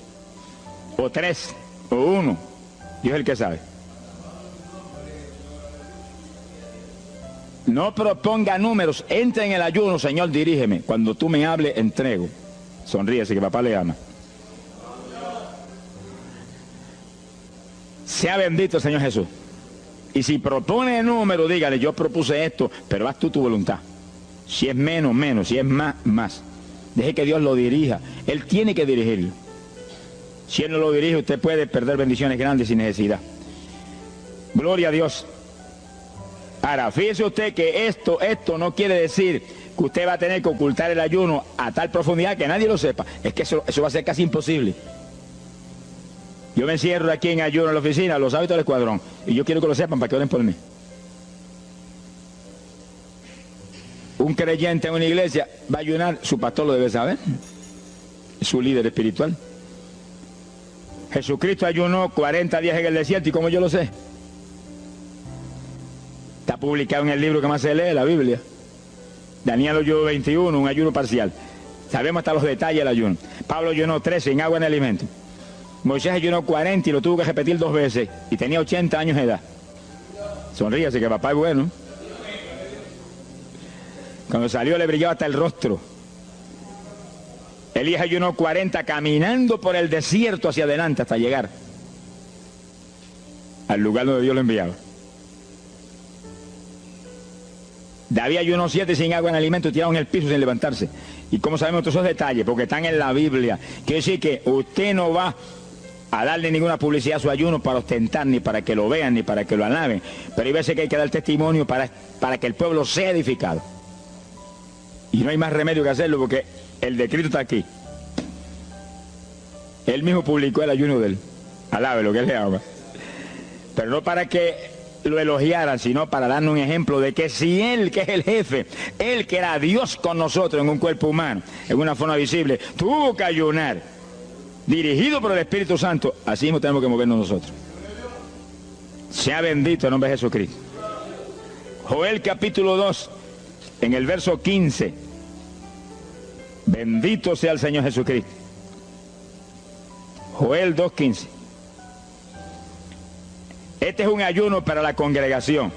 O 3, o 1. Dios es el que sabe. No proponga números. Entra en el ayuno, Señor, dirígeme. Cuando tú me hables, entrego. Sonríese que papá le ama. Sea bendito el Señor Jesús. Y si propone número, dígale, yo propuse esto, pero haz tú tu voluntad. Si es menos, menos. Si es más, más. Deje que Dios lo dirija. Él tiene que dirigirlo. Si Él no lo dirige, usted puede perder bendiciones grandes sin necesidad. Gloria a Dios. Ahora, fíjese usted que esto no quiere decir que usted va a tener que ocultar el ayuno a tal profundidad que nadie lo sepa. Es que eso va a ser casi imposible. Yo me encierro aquí en ayuno en la oficina, los hábitos del escuadrón, y yo quiero que lo sepan para que oren por mí. Un creyente en una iglesia va a ayunar, su pastor lo debe saber, es su líder espiritual. Jesucristo ayunó 40 días en el desierto, ¿y cómo yo lo sé? Está publicado en el libro que más se lee, la Biblia. Daniel ayunó 21, un ayuno parcial. Sabemos hasta los detalles del ayuno. Pablo ayunó 13, sin agua ni alimento. Moisés ayunó 40 y lo tuvo que repetir 2 veces. Y tenía 80 años de edad. Sonríase que papá es bueno. Cuando salió le brillaba hasta el rostro. Elías ayunó 40 caminando por el desierto hacia adelante hasta llegar al lugar donde Dios lo enviaba. David ayunó 7 sin agua ni alimento, tirado en el piso sin levantarse. ¿Y cómo sabemos todos esos detalles? Porque están en la Biblia. Quiere decir que usted no va a darle ninguna publicidad a su ayuno para ostentar, ni para que lo vean, ni para que lo alaben. Pero hay veces que hay que dar testimonio para que el pueblo sea edificado. Y no hay más remedio que hacerlo porque el decreto está aquí. Él mismo publicó el ayuno de él. Alabe lo que él le ama. Pero no para que lo elogiaran, sino para darnos un ejemplo de que si Él, que es el jefe, Él que era Dios con nosotros en un cuerpo humano, en una forma visible, tuvo que ayunar, dirigido por el Espíritu Santo, así mismo tenemos que movernos nosotros. Sea bendito el nombre de Jesucristo. Joel capítulo 2, en el verso 15. Bendito sea el Señor Jesucristo. Joel 2:15. Este es un ayuno para la congregación.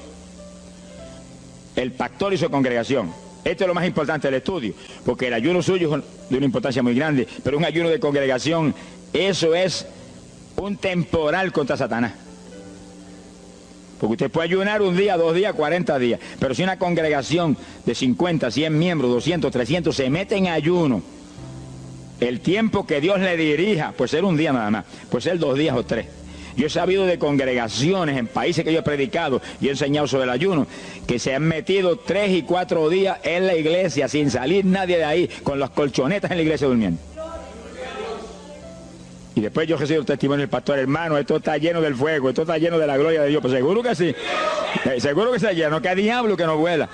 El pastor y su congregación. Esto es lo más importante del estudio, porque el ayuno suyo es de una importancia muy grande, pero un ayuno de congregación, eso es un temporal contra Satanás. Porque usted puede ayunar un día, 2 días, 40 días, pero si una congregación de 50, 100 miembros, 200, 300 se mete en ayuno, el tiempo que Dios le dirija, puede ser un día nada más, puede ser 2 días o 3. Yo he sabido de congregaciones en países que yo he predicado y he enseñado sobre el ayuno, que se han metido 3 y 4 días en la iglesia sin salir nadie de ahí, con las colchonetas en la iglesia durmiendo. Y después yo recibo el testimonio del pastor: hermano, esto está lleno del fuego, esto está lleno de la gloria de Dios. Pues seguro que sí, seguro que está lleno, que hay diablo que no vuela.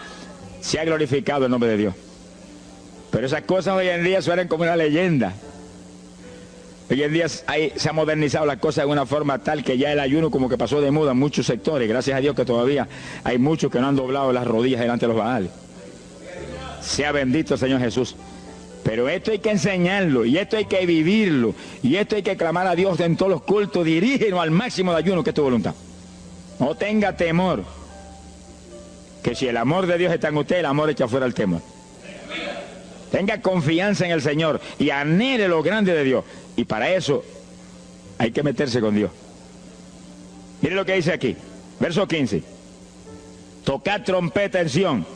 Se ha glorificado el nombre de Dios. Pero esas cosas hoy en día suenan como una leyenda. Hoy en día se ha modernizado las cosas de una forma tal que ya el ayuno como que pasó de moda en muchos sectores. Gracias a Dios que todavía hay muchos que no han doblado las rodillas delante de los Baales. Sea bendito el Señor Jesús. Pero esto hay que enseñarlo, y esto hay que vivirlo, y esto hay que clamar a Dios en todos los cultos. Dirígenos al máximo de ayuno, que es tu voluntad. No tenga temor, que si el amor de Dios está en usted, el amor echa fuera el temor. Tenga confianza en el Señor y anhele lo grande de Dios. Y para eso hay que meterse con Dios. Mire lo que dice aquí, verso 15. Tocad trompeta en Sión,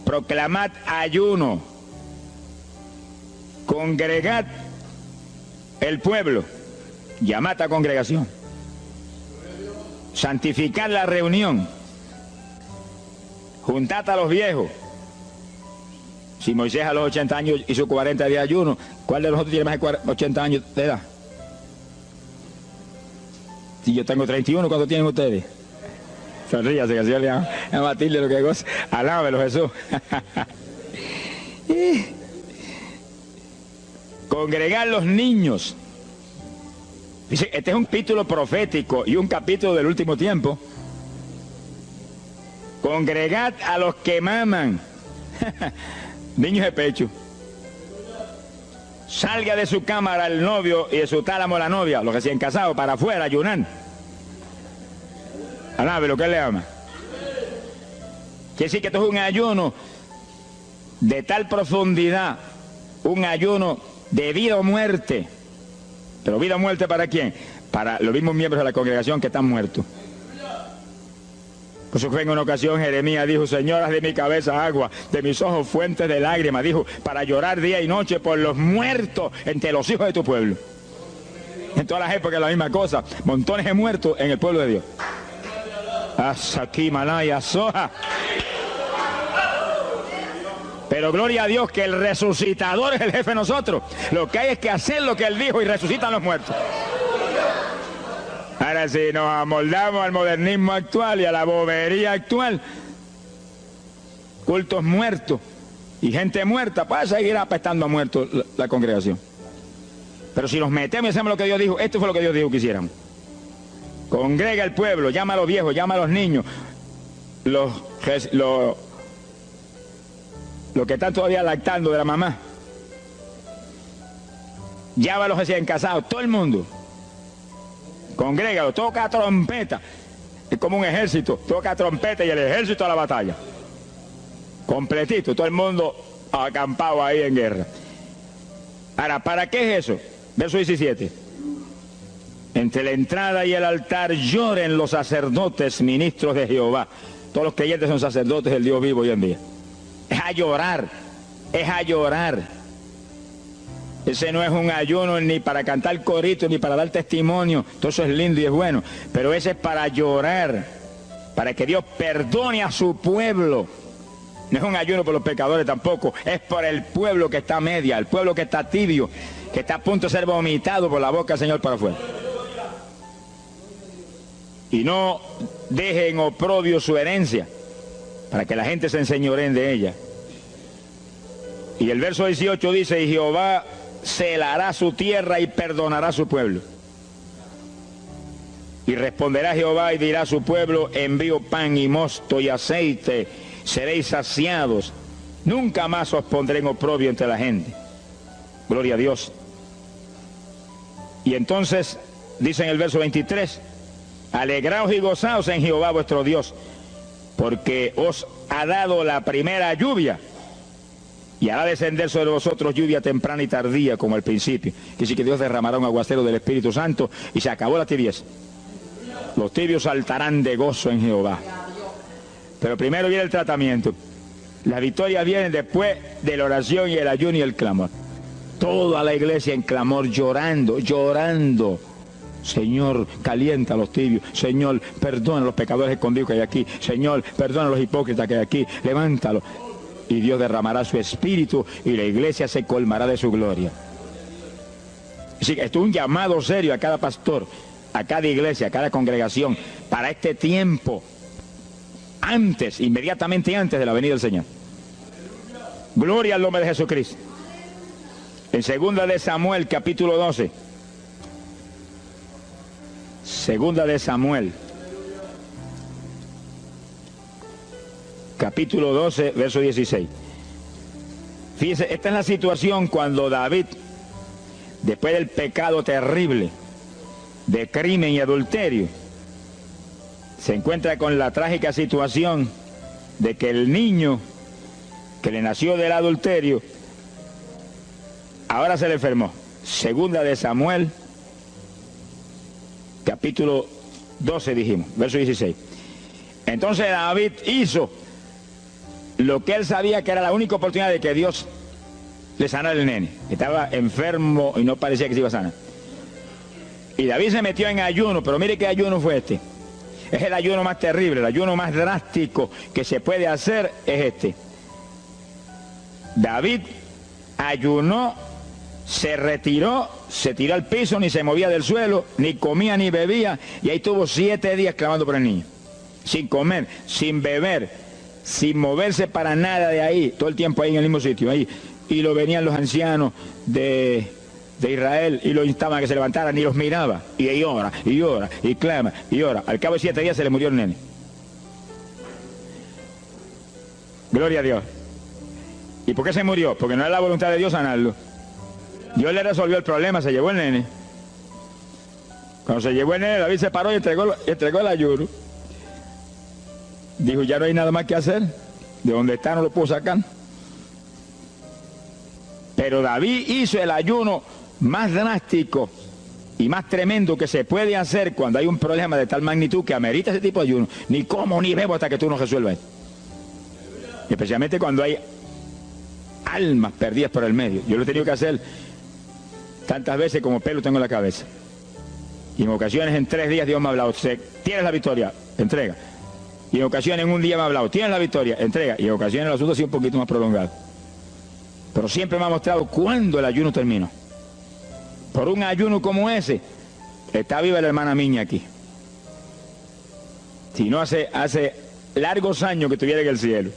proclamad ayuno, congregad el pueblo, llamad a congregación, santificad la reunión, juntad a los viejos. Si Moisés a los 80 años hizo 40 días de ayuno, ¿cuál de nosotros tiene más de 80 años de edad? Si yo tengo 31, ¿cuánto tienen ustedes? Sonríase, que el Señor le a Matilde lo que goza. Alábelo, Jesús. Congregar los niños. Dice, este es un capítulo profético y un capítulo del último tiempo. Congregad a los que maman. Niños de pecho. Salga de su cámara el novio y de su tálamo la novia, los recién casados, para afuera, ayunar. Alabe lo que él le ama. Quiere decir que esto es un ayuno de tal profundidad, un ayuno de vida o muerte. Pero vida o muerte ¿para quién? Para los mismos miembros de la congregación que están muertos. Por eso fue en una ocasión Jeremías dijo: señoras de mi cabeza agua, de mis ojos fuentes de lágrimas, dijo, para llorar día y noche por los muertos entre los hijos de tu pueblo. En todas las épocas la misma cosa, montones de muertos en el pueblo de Dios. Asaki Malaya Soja. Pero gloria a Dios que el resucitador es el jefe de nosotros. Lo que hay es que hacer lo que él dijo y resucitan los muertos. Ahora, si nos amoldamos al modernismo actual y a la bobería actual, cultos muertos y gente muerta, puede seguir apestando a muertos la congregación. Pero si nos metemos y hacemos lo que Dios dijo, esto fue lo que Dios dijo que hiciéramos. Congrega al pueblo, llama a los viejos, llama a los niños, los que están todavía lactando de la mamá, llama a los recién casados, todo el mundo. Congrégalo, toca trompeta. Es como un ejército, toca trompeta y el ejército a la batalla. Completito, todo el mundo acampado ahí en guerra. Ahora, ¿para qué es eso? Verso 17. Entre la entrada y el altar lloren los sacerdotes, ministros de Jehová. Todos los creyentes son sacerdotes del Dios vivo hoy en día. Es a llorar, es a llorar. Ese no es un ayuno ni para cantar corito, ni para dar testimonio. Todo eso es lindo y es bueno. Pero ese es para llorar, para que Dios perdone a su pueblo. No es un ayuno por los pecadores tampoco. Es por el pueblo que está a media, el pueblo que está tibio, que está a punto de ser vomitado por la boca del Señor para afuera. Y no dejen oprobio su herencia, para que la gente se enseñoreen de ella. Y el verso 18 dice: y Jehová celará su tierra y perdonará a su pueblo. Y responderá Jehová y dirá a su pueblo: envío pan y mosto y aceite seréis saciados, nunca más os pondré en oprobio entre la gente. Gloria a Dios. Y entonces, dice en el verso 23, alegraos y gozaos en Jehová vuestro Dios, porque os ha dado la primera lluvia, y hará descender sobre vosotros lluvia temprana y tardía como al principio. Que sí que Dios derramará un aguacero del Espíritu Santo y se acabó la tibieza. Los tibios saltarán de gozo en Jehová. Pero primero viene el tratamiento. Las victorias vienen después de la oración y el ayuno y el clamor. Toda la iglesia en clamor, llorando, llorando. Señor, calienta a los tibios. Señor, perdona a los pecadores escondidos que hay aquí. Señor, perdona a los hipócritas que hay aquí. Levántalos. Y Dios derramará su espíritu y la iglesia se colmará de su gloria. Así que esto es un llamado serio a cada pastor, a cada iglesia, a cada congregación, para este tiempo, antes, inmediatamente antes de la venida del Señor. Gloria al nombre de Jesucristo. En 2 de Samuel, capítulo 12. 2 de Samuel, capítulo 12, verso 16. Fíjese, esta es la situación cuando David, después del pecado terrible de crimen y adulterio, se encuentra con la trágica situación de que el niño que le nació del adulterio ahora se le enfermó. 2 de Samuel, capítulo 12 dijimos, verso 16. Entonces David hizo lo que él sabía que era la única oportunidad de que Dios le sanara al nene. Estaba enfermo y no parecía que se iba a sanar. Y David se metió en ayuno, pero mire qué ayuno fue este. Es el ayuno más terrible, el ayuno más drástico que se puede hacer es este. David ayunó, se retiró, se tiró al piso, ni se movía del suelo, ni comía ni bebía, y ahí tuvo 7 días clamando por el niño. Sin comer, sin beber, sin moverse para nada de ahí, todo el tiempo ahí en el mismo sitio, ahí. Y lo venían los ancianos de Israel y lo instaban a que se levantaran y los miraba. Y ahí ora, y ora, y clama, y ora. Al cabo de 7 días se le murió el nene. Gloria a Dios. ¿Y por qué se murió? Porque no era la voluntad de Dios sanarlo. Dios le resolvió el problema, se llevó el nene. Cuando se llevó el nene, David se paró y entregó el ayuno. Dijo, ya no hay nada más que hacer. De donde está no lo puedo sacar. Pero David hizo el ayuno más drástico y más tremendo que se puede hacer cuando hay un problema de tal magnitud que amerita ese tipo de ayuno. Ni como ni bebo hasta que tú no resuelvas. Especialmente cuando hay almas perdidas por el medio. Yo lo he tenido que hacer tantas veces como pelo tengo en la cabeza. Y en ocasiones en 3 días Dios me ha hablado, tienes la victoria, entrega. Y en ocasiones en un día me ha hablado, tienes la victoria, entrega. Y en ocasiones el asunto ha sido un poquito más prolongado. Pero siempre me ha mostrado cuándo el ayuno terminó. Por un ayuno como ese, está viva la hermana Miña aquí. Si no hace largos años que estuviera en el cielo.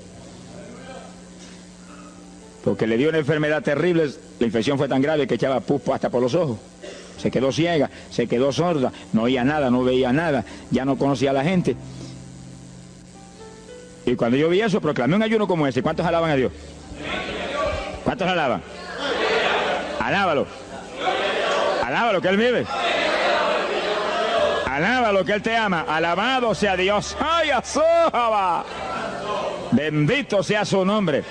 Porque le dio una enfermedad terrible, la infección fue tan grave que echaba pus hasta por los ojos. Se quedó ciega, se quedó sorda, no oía nada, no veía nada, ya no conocía a la gente. Y cuando yo vi eso, proclamé un ayuno como ese. ¿Cuántos alaban a Dios? ¿Cuántos alaban? Alábalo. Alábalo, que Él vive. Alábalo, que Él te ama. Alabado sea Dios. ¡Ay, azójaba! Bendito sea su nombre.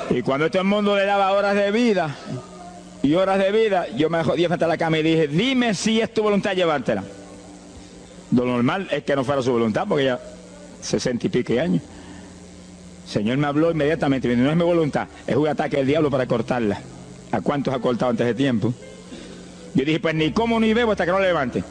Y cuando este mundo le daba horas de vida y horas de vida, yo me jodí frente a la cama y dije, dime si es tu voluntad llevártela. Lo normal es que no fuera su voluntad, porque ya 60 y pico años. El Señor me habló inmediatamente, no es mi voluntad, es un ataque del diablo para cortarla. ¿A cuántos ha cortado antes de tiempo? Yo dije, pues ni como ni bebo hasta que no levante.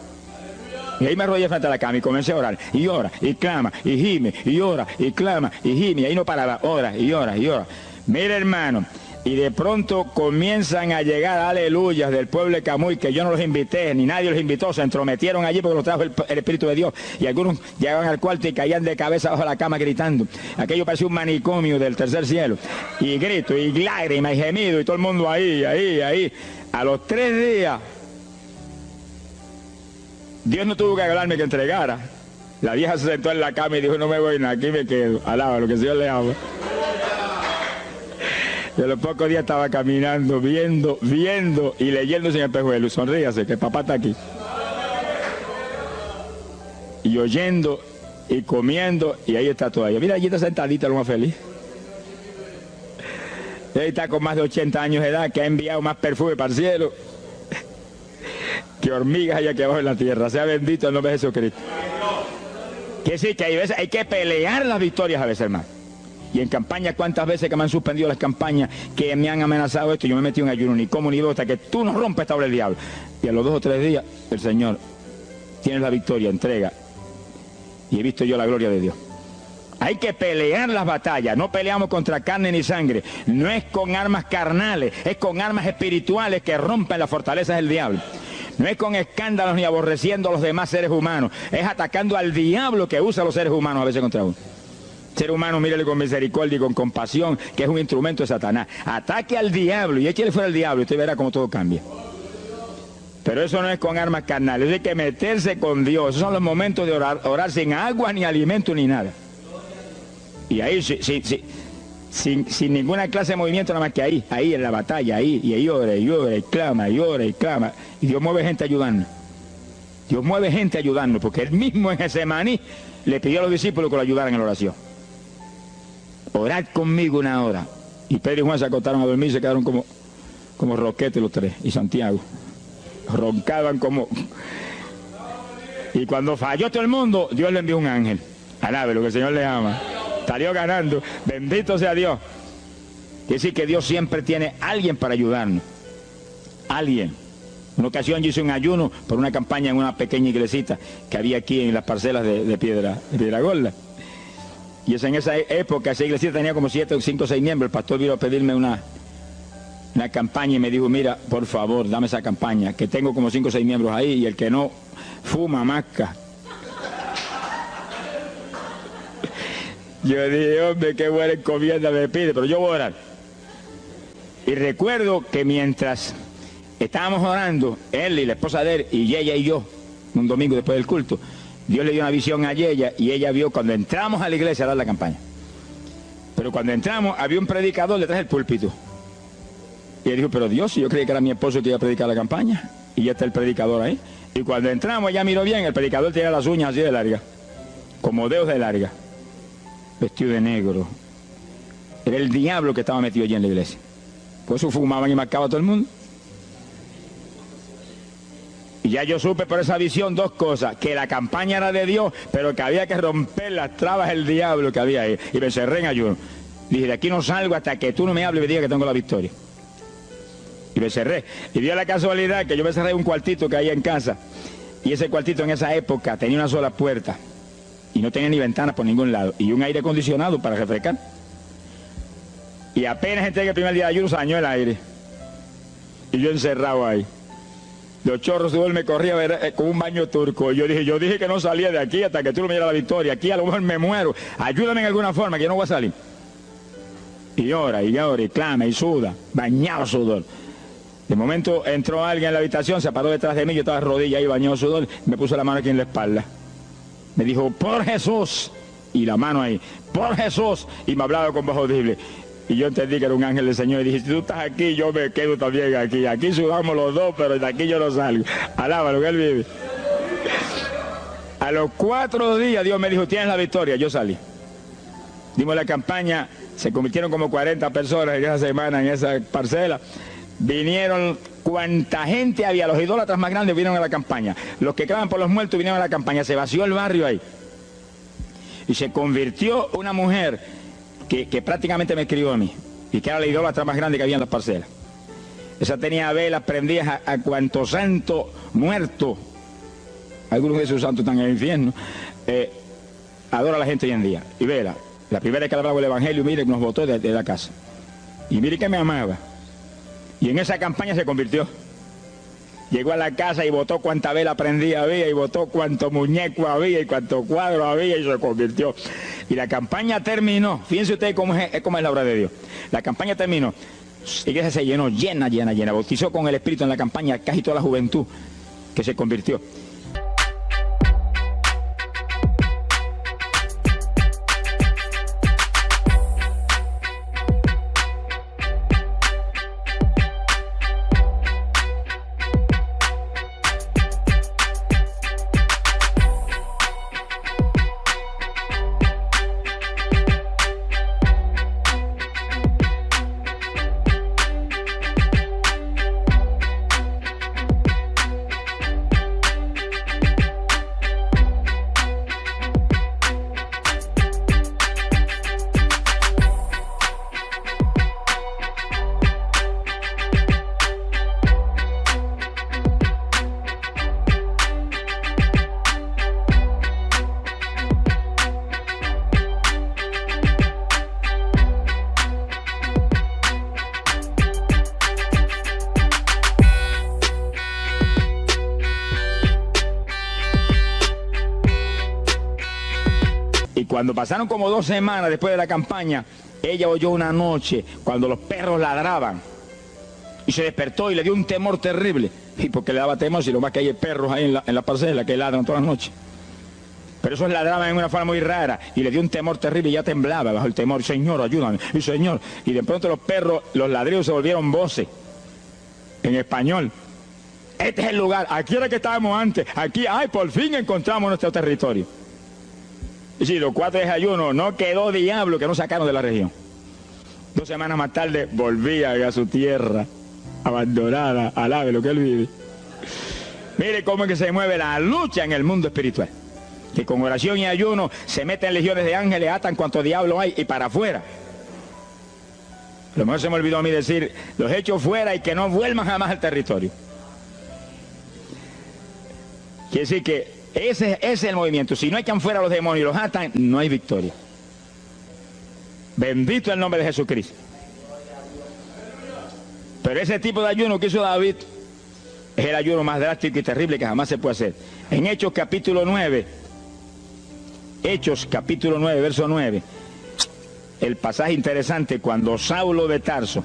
Y ahí me arrodillé frente a la cama y comencé a orar. Y ora, y clama, y gime, y ora, y clama, y gime. Y ahí no paraba, ora, y ora, y ora. Mire, hermano, y de pronto comienzan a llegar aleluyas del pueblo de Camuy, que yo no los invité, ni nadie los invitó, se entrometieron allí porque los trajo el Espíritu de Dios. Y algunos llegaban al cuarto y caían de cabeza bajo la cama gritando. Aquello parecía un manicomio del tercer cielo. Y grito, y lágrimas, y gemido, y todo el mundo ahí. A los 3 días, Dios no tuvo que hablarme que entregara. La vieja se sentó en la cama y dijo, no me voy nada, aquí me quedo. Alaba lo que el Señor le ama. Y a los pocos días estaba caminando, viendo y leyéndose en el espejuelo. Sonríase, que papá está aquí. Y oyendo y comiendo, y ahí está todavía. Mira, allí está sentadita, lo más feliz. Y ahí está con más de 80 años de edad, que ha enviado más perfume para el cielo que hormigas allá aquí abajo en la tierra. Sea bendito el nombre de Jesucristo. Que sí, que hay veces hay que pelear las victorias a veces, hermano. Y en campaña, ¿cuántas veces que me han suspendido las campañas, que me han amenazado esto? Yo me he metido en ayuno, ni como ni bebo, hasta que tú no rompes esta obra del diablo. Y a los 2 o 3 días, el Señor tiene la victoria, entrega. Y he visto yo la gloria de Dios. Hay que pelear las batallas. No peleamos contra carne ni sangre. No es con armas carnales, es con armas espirituales que rompen las fortalezas del diablo. No es con escándalos ni aborreciendo a los demás seres humanos. Es atacando al diablo que usa a los seres humanos a veces contra uno. Ser humano, mírele con misericordia y con compasión, que es un instrumento de Satanás. Ataque al diablo y échele fuera al diablo y usted verá cómo todo cambia. Pero eso no es con armas carnales, hay que meterse con Dios. Esos son los momentos de orar sin agua, ni alimento, ni nada. Y ahí, sin ninguna clase de movimiento, nada más que ahí en la batalla, ahí, y ahí ora, y clama, y ora, y clama. Y Dios mueve gente ayudando. Dios mueve gente ayudando, porque él mismo en Getsemaní le pidió a los discípulos que lo ayudaran en la oración. Orad conmigo una hora. Y Pedro y Juan se acostaron a dormir y se quedaron como roquetes los 3, y Santiago. Roncaban como... Y cuando falló todo el mundo, Dios le envió un ángel. Alabe lo que el Señor le ama. Salió ganando. Bendito sea Dios. Quiere decir que Dios siempre tiene alguien para ayudarnos. Alguien. Una ocasión yo hice un ayuno por una campaña en una pequeña iglesita que había aquí en las parcelas de Piedra Gorda. Y en esa época esa iglesita tenía como 5 o 6 miembros. El pastor vino a pedirme una campaña y me dijo, mira, por favor, dame esa campaña, que tengo como 5 o 6 miembros ahí y el que no fuma, masca. Yo dije, hombre, qué buena encomienda me pide, pero yo voy a orar. Y recuerdo que mientras estábamos orando, él y la esposa de él, y ella y yo, un domingo después del culto, Dios le dio una visión a ella y ella vio cuando entramos a la iglesia a dar la campaña. Pero cuando entramos había un predicador detrás del púlpito. Y él dijo, pero Dios, si yo creía que era mi esposo que iba a predicar la campaña, y ya está el predicador ahí. Y cuando entramos, ella miró bien, el predicador tenía las uñas así de larga, como dedos de larga, vestido de negro. Era el diablo que estaba metido allí en la iglesia. Por eso fumaban y marcaban a todo el mundo. Y ya yo supe por esa visión 2 cosas, que la campaña era de Dios, pero que había que romper las trabas del diablo que había ahí. Y me encerré en ayuno. Dije, de aquí no salgo hasta que tú no me hables y me digas que tengo la victoria. Y me cerré. Y dio la casualidad que yo me cerré en un cuartito que hay en casa. Y ese cuartito en esa época tenía una sola puerta. Y no tenía ni ventanas por ningún lado. Y un aire acondicionado para refrescar. Y apenas entré el primer día de ayuno, se dañó el aire. Y yo encerrado ahí. Los chorros de sudor me corría con un baño turco. Y yo dije que no salía de aquí hasta que tú no me dieras la victoria. Aquí a lo mejor me muero. Ayúdame en alguna forma, que yo no voy a salir. Y llora, y clama, y suda. Bañado sudor. De momento entró alguien en la habitación, se paró detrás de mí, yo estaba de rodillas ahí bañado sudor, me puso la mano aquí en la espalda. Me dijo, por Jesús, y la mano ahí, por Jesús, y me hablaba con voz audible. Y yo entendí que era un ángel del Señor y dije, si tú estás aquí, yo me quedo también aquí. Aquí sudamos los dos, pero de aquí yo no salgo. Alábalo, que él vive. A los 4 días Dios me dijo, tienes la victoria. Yo salí. Dimos la campaña, se convirtieron como 40 personas en esa semana, en esa parcela. Vinieron cuanta gente había, los idólatras más grandes vinieron a la campaña. Los que claman por los muertos vinieron a la campaña. Se vació el barrio ahí. Y se convirtió una mujer que prácticamente me escribió a mí, y que era la idólatra más grande que había en las parcelas. Esa tenía velas prendidas a cuantos santos muertos, algunos de esos santos están en el infierno, adora a la gente hoy en día. Y vela, la primera vez que hablaba el evangelio, mire, nos botó de la casa. Y mire que me amaba. Y en esa campaña se convirtió. Llegó a la casa y botó cuánta vela prendida había, y botó cuánto muñeco había, y cuánto cuadro había, y se convirtió. Y la campaña terminó. Fíjense ustedes cómo es la obra de Dios. La campaña terminó. La iglesia se llenó, llena. Bautizó con el Espíritu en la campaña casi toda la juventud que se convirtió. Cuando pasaron como 2 semanas después de la campaña, ella oyó una noche cuando los perros ladraban. Y se despertó y le dio un temor terrible. Y porque le daba temor, si lo más que hay perros ahí en la parcela que ladran todas las noches. Pero esos ladraban en una forma muy rara y le dio un temor terrible y ya temblaba bajo el temor. Señor, ayúdame, y Señor. Y de pronto los perros, los ladridos se volvieron voces en español. Este es el lugar, aquí era que estábamos antes, aquí, ay, por fin encontramos nuestro territorio. Y sí, los 4 desayunos, no quedó diablo que no sacaron de la región. 2 semanas más tarde volvía a su tierra, abandonada, alabe lo que él vive. Mire cómo es que se mueve la lucha en el mundo espiritual. Que con oración y ayuno se meten legiones de ángeles, atan cuanto diablo hay y para afuera. A lo mejor se me olvidó a mí decir, los echo fuera y que no vuelvan jamás al territorio. Quiere decir que ese es el movimiento. Si no echan fuera a los demonios y los atan, no hay victoria. Bendito el nombre de Jesucristo. Pero ese tipo de ayuno que hizo David es el ayuno más drástico y terrible que jamás se puede hacer. En Hechos capítulo 9, verso 9, el pasaje interesante, cuando Saulo de Tarso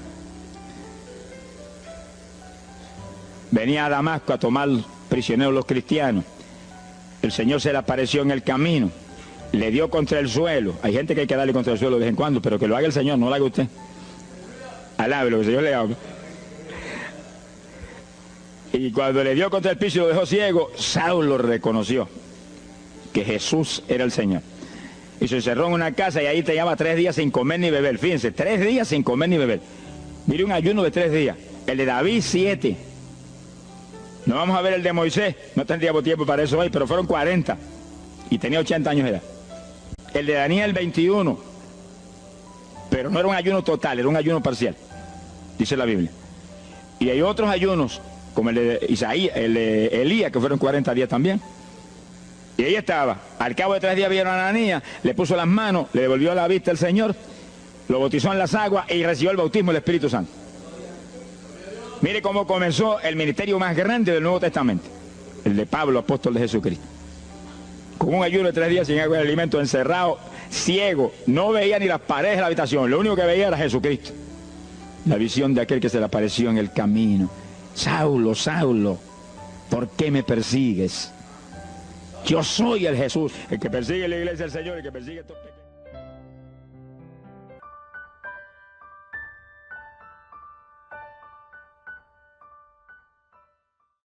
venía a Damasco a tomar prisioneros los cristianos, el Señor se le apareció en el camino, le dio contra el suelo. Hay gente que hay que darle contra el suelo de vez en cuando, pero que lo haga el Señor, no lo haga usted. Alabe lo que el Señor le haga. Y cuando le dio contra el piso y lo dejó ciego, Saulo reconoció que Jesús era el Señor. Y se encerró en una casa y ahí te lleva 3 días sin comer ni beber. Fíjense, 3 días sin comer ni beber. Mire, un ayuno de 3 días. El de David, 7. No vamos a ver el de Moisés, no tendríamos tiempo para eso hoy, pero fueron 40. Y tenía 80 años de edad. El de Daniel, 21. Pero no era un ayuno total, era un ayuno parcial, dice la Biblia. Y hay otros ayunos, como el de Isaías, el de Elías, que fueron 40 días también. Y ahí estaba. Al cabo de 3 días vieron a Ananías, le puso las manos, le devolvió la vista al Señor, lo bautizó en las aguas y recibió el bautismo del Espíritu Santo. Mire cómo comenzó el ministerio más grande del Nuevo Testamento, el de Pablo, apóstol de Jesucristo. Con un ayuno de 3 días sin agua y alimento, encerrado, ciego, no veía ni las paredes de la habitación, lo único que veía era Jesucristo. La visión de aquel que se le apareció en el camino. Saulo, Saulo, ¿por qué me persigues? Yo soy el Jesús, el que persigue la iglesia del Señor, el que persigue a estos pequeños.